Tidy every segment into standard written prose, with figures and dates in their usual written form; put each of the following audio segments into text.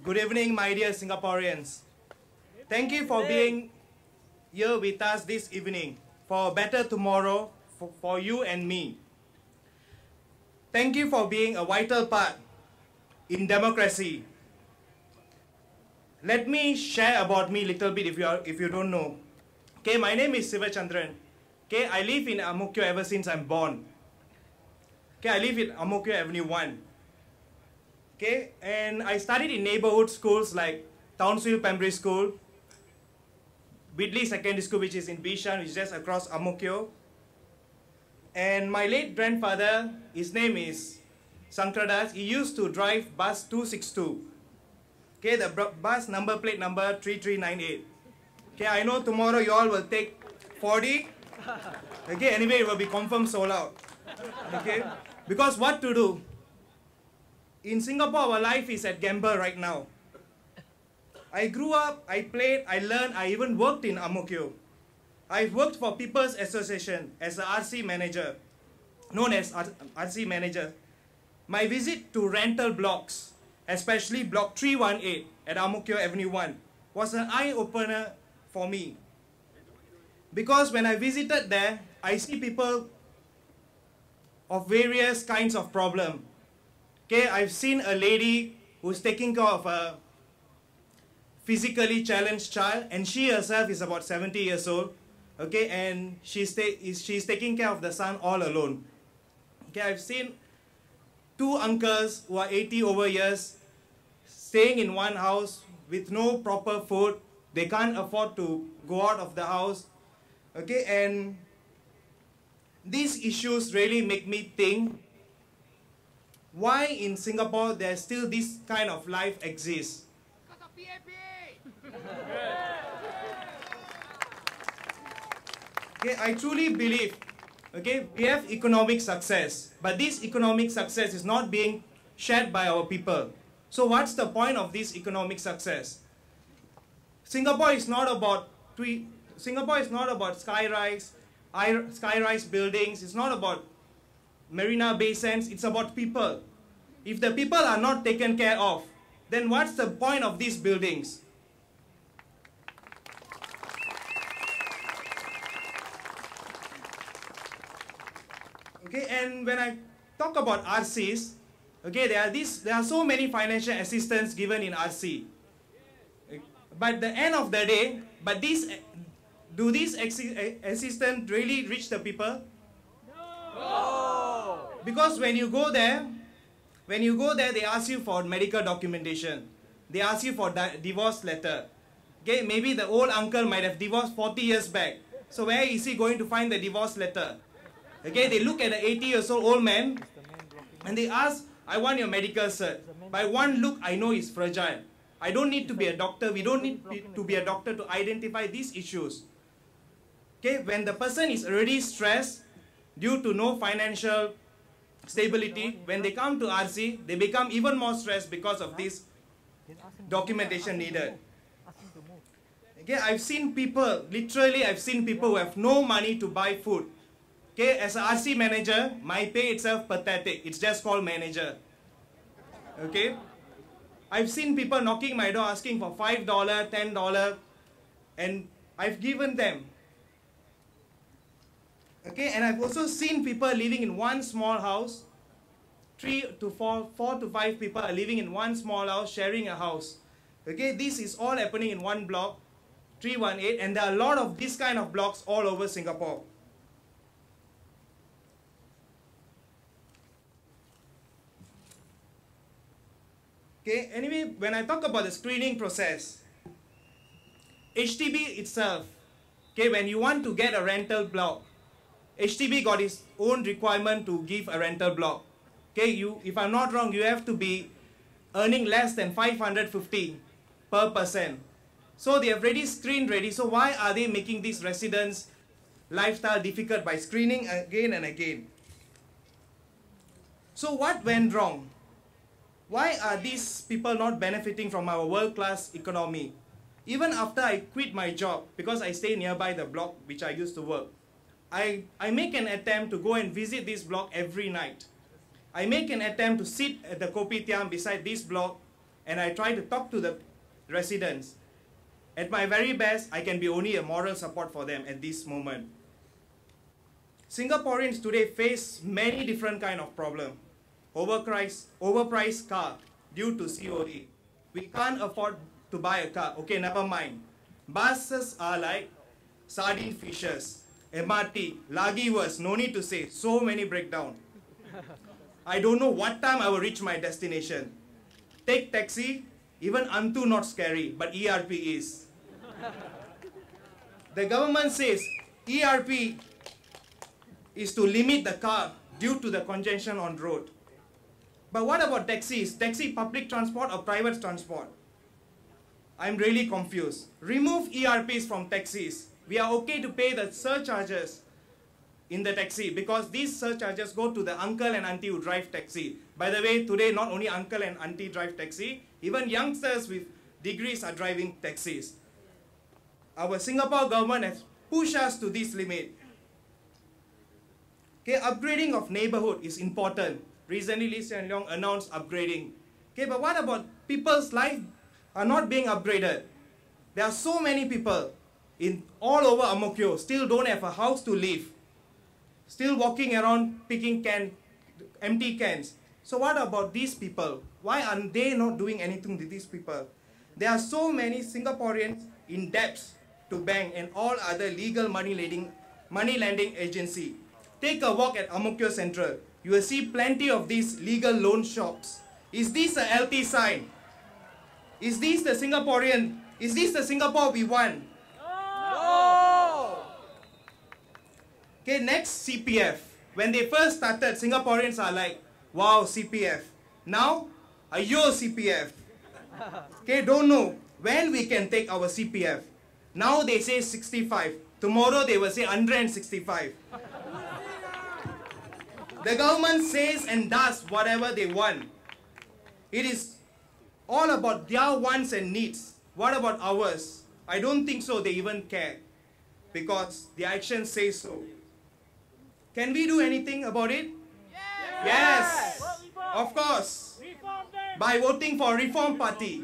Good evening, my dear Singaporeans. Thank you for being here with us this evening for a better tomorrow for you and me. Thank you for being a vital part in democracy. Let me share about me a little bit if you don't know. Okay, my name is Siva Chandran. Okay, I live in Ang Mo Kio ever since I'm born. Okay, I live in Ang Mo Kio Avenue 1. Okay, and I studied in neighborhood schools like Townsville Primary School, Whitley Secondary School, which is in Bishan, which is just across Ang Mo Kio. And my late grandfather, his name is Sankradas, he used to drive bus 262. Okay, the bus number plate number 3398. Okay, I know tomorrow you all will take 40. Okay, anyway, it will be confirmed sold out. Okay, because what to do? In Singapore, our life is at gamble right now. I grew up, I played, I learned, I even worked in Ang Mo Kio. I've worked for People's Association as an RC manager, known as RC manager. My visit to rental blocks, especially block 318 at Ang Mo Kio Avenue 1, was an eye-opener for me. Because when I visited there, I see people of various kinds of problems. Okay, I've seen a lady who's taking care of a physically challenged child, and she herself is about 70 years old. Okay, and she's taking care of the son all alone. Okay, I've seen two uncles who are 80 over years staying in one house with no proper food. They can't afford to go out of the house. Okay, and these issues really make me think why in Singapore there's still this kind of life exists. Okay, I truly believe, okay, we have economic success, but this economic success is not being shared by our people. So what's the point of this economic success? Singapore is not about skyrise buildings. It's not about Marina Bay Sands. It's about people. If the people are not taken care of, then what's the point of these buildings? Okay, and when I talk about RCs, okay, there are so many financial assistance given in RC. But at the end of the day, do these assistance really reach the people? No. Because when you go there, they ask you for medical documentation. They ask you for divorce letter. Okay, maybe the old uncle might have divorced 40 years back. So where is he going to find the divorce letter? Okay, they look at the 80-year-old man and they ask, I want your medical cert. By one look, I know he's fragile. I don't need to be a doctor. We don't need to be a doctor to identify these issues. Okay, when the person is already stressed due to no financial stability, when they come to RC, they become even more stressed because of this documentation needed. Okay, I've seen people, literally I've seen people who have no money to buy food. Okay, as an RC manager, my pay itself pathetic. It's just called manager. Okay, I've seen people knocking my door asking for $5, $10, and I've given them. Okay, and I've also seen people living in one small house. 4 to 5 people are living in one small house, sharing a house. Okay, this is all happening in one block, 318, and there are a lot of this kind of blocks all over Singapore. Okay, anyway, when I talk about the screening process, HDB itself, okay, when you want to get a rental block, HDB got its own requirement to give a rental block. Okay, if I'm not wrong, you have to be earning less than 550 per person. So they have already screened ready. So why are they making these residents' lifestyle difficult by screening again and again? So what went wrong? Why are these people not benefiting from our world-class economy? Even after I quit my job, because I stay nearby the block which I used to work, I make an attempt to go and visit this block every night. I make an attempt to sit at the kopitiam beside this block and I try to talk to the residents. At my very best, I can be only a moral support for them at this moment. Singaporeans today face many different kind of problems. Overpriced car due to COD. We can't afford to buy a car. Okay, never mind. Buses are like sardine fishes. MRT, lagi worse, no need to say, so many breakdown. I don't know what time I will reach my destination. Take taxi, even Antu not scary, but ERP is. The government says ERP is to limit the car due to the congestion on road. But what about taxis? Taxi public transport or private transport? I'm really confused. Remove ERPs from taxis. We are okay to pay the surcharges in the taxi because these surcharges go to the uncle and auntie who drive taxi. By the way, today not only uncle and auntie drive taxi, even youngsters with degrees are driving taxis. Our Singapore government has pushed us to this limit. Okay, upgrading of neighborhood is important. Recently, Lee Hsien Loong announced upgrading. Okay, but what about people's life are not being upgraded? There are so many people in all over Ang Mo Kio still don't have a house to live. Still walking around picking empty cans. So what about these people? Why are they not doing anything to these people? There are so many Singaporeans in debts to bank and all other legal money lending agency. Take a walk at Ang Mo Kio Central. You will see plenty of these legal loan shops. Is this a LT sign? Is this the Singaporean? Is this the Singapore we want? No! Okay, next, CPF. When they first started, Singaporeans are like, wow, CPF. Now, ayo CPF. Okay, don't know when we can take our CPF. Now they say 65. Tomorrow they will say 165. The government says and does whatever they want. It is all about their wants and needs. What about ours? I don't think so they even care because the action says so. Can we do anything about it? Yes! Of course. By voting for Reform Party.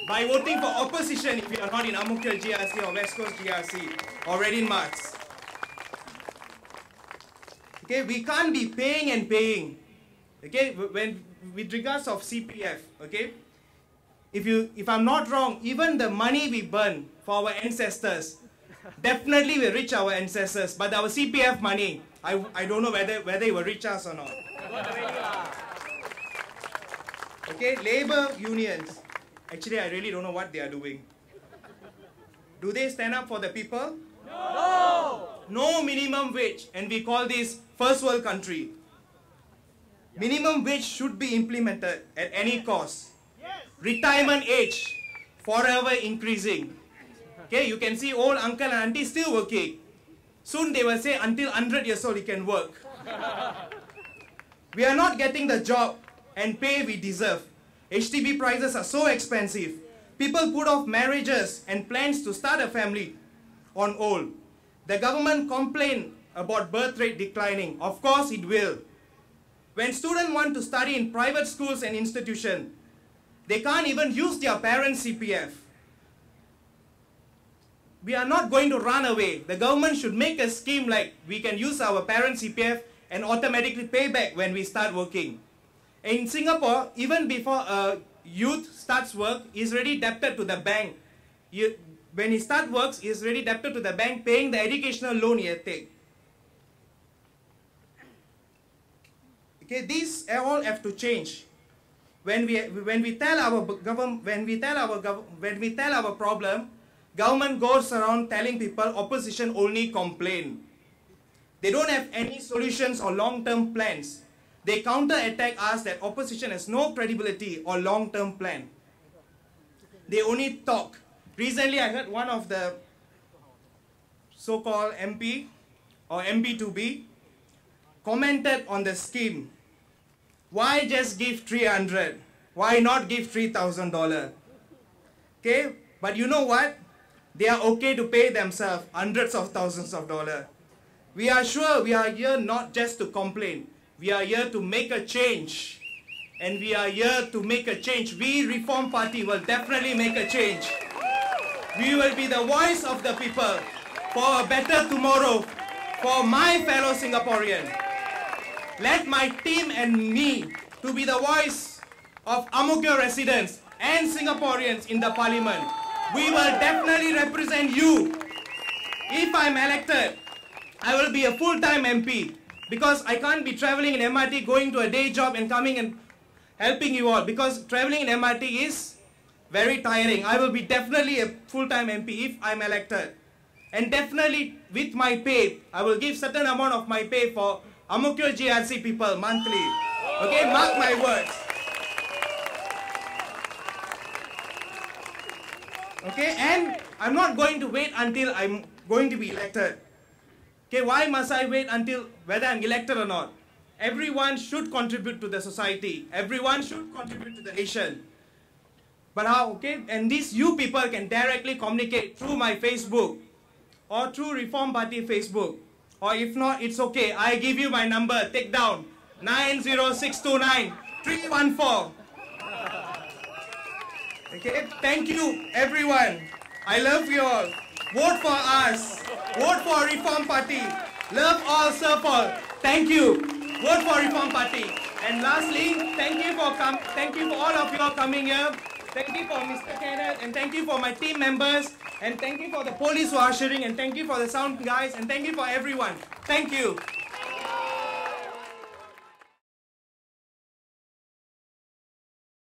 By voting for opposition if you are not in Ang Mo Kio GRC or West Coast GRC or Red in March. Okay, we can't be paying and paying. Okay, with regards of CPF, okay, if I'm not wrong, even the money we burn for our ancestors definitely will reach our ancestors. But our CPF money, I don't know whether it will reach us or not. Okay, labor unions. Actually, I really don't know what they are doing. Do they stand up for the people? No! No minimum wage, and we call this first world country. Minimum wage should be implemented at any cost. Retirement age, forever increasing. Okay, you can see old uncle and auntie still working. Soon they will say until 100 years old you can work. We are not getting the job and pay we deserve. HDB prices are so expensive. People put off marriages and plans to start a family on hold. The government complain about birth rate declining. Of course it will. When students want to study in private schools and institutions, they can't even use their parents' CPF. We are not going to run away. The government should make a scheme like we can use our parents' CPF and automatically pay back when we start working. In Singapore, even before a youth starts work, he is already debted to the bank. When he starts work, he is already debted to the bank paying the educational loan he has taken. Okay, these all have to change. When we tell our problem, government goes around telling people opposition only complain. They don't have any solutions or long-term plans. They counter-attack us that opposition has no credibility or long-term plan. They only talk. Recently, I heard one of the so-called MP or MP2B commented on the scheme. Why just give 300? Why not give $3,000? Okay, but you know what? They are okay to pay themselves hundreds of thousands of dollars. We are sure we are here not just to complain. We are here to make a change. and we are here to make a change. We Reform Party will definitely make a change. We will be the voice of the people for a better tomorrow for my fellow Singaporean. Let my team and me to be the voice of Ang Mo Kio residents and Singaporeans in the parliament. We will definitely represent you. If I'm elected, I will be a full-time MP because I can't be traveling in MRT, going to a day job and coming and helping you all, because traveling in MRT is very tiring. I will be definitely a full-time MP if I'm elected. And definitely with my pay, I will give certain amount of my pay for Ang Mo Kio GRC people monthly. Okay, mark my words. Okay, and I'm not going to wait until I'm going to be elected. Okay, why must I wait until whether I'm elected or not? Everyone should contribute to the society. Everyone should contribute to the nation. But how, okay, and these you people can directly communicate through my Facebook or through Reform Party Facebook. Or if not, it's okay. I give you my number. Take down 90629 314. Okay, thank you everyone. I love you all. Vote for us. Vote for Reform Party. Love all, serve all. Thank you. Vote for Reform Party. And lastly, thank you for all of you all coming here. Thank you for Mr. Kenneth, and thank you for my team members, and thank you for the police who are ushering, and thank you for the sound guys, and thank you for everyone. Thank you.